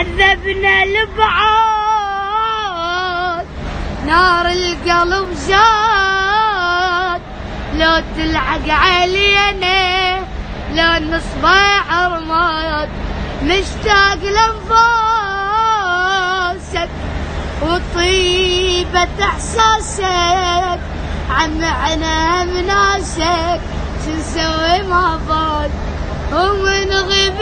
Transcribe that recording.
عذبنا البعاد نار القلب زاد، لو تلعق علينا لو نصبح رماد، مشتاق لانفاسك وطيبة احساسك، عنا مناسك شنسوي مع بعض ومن غيب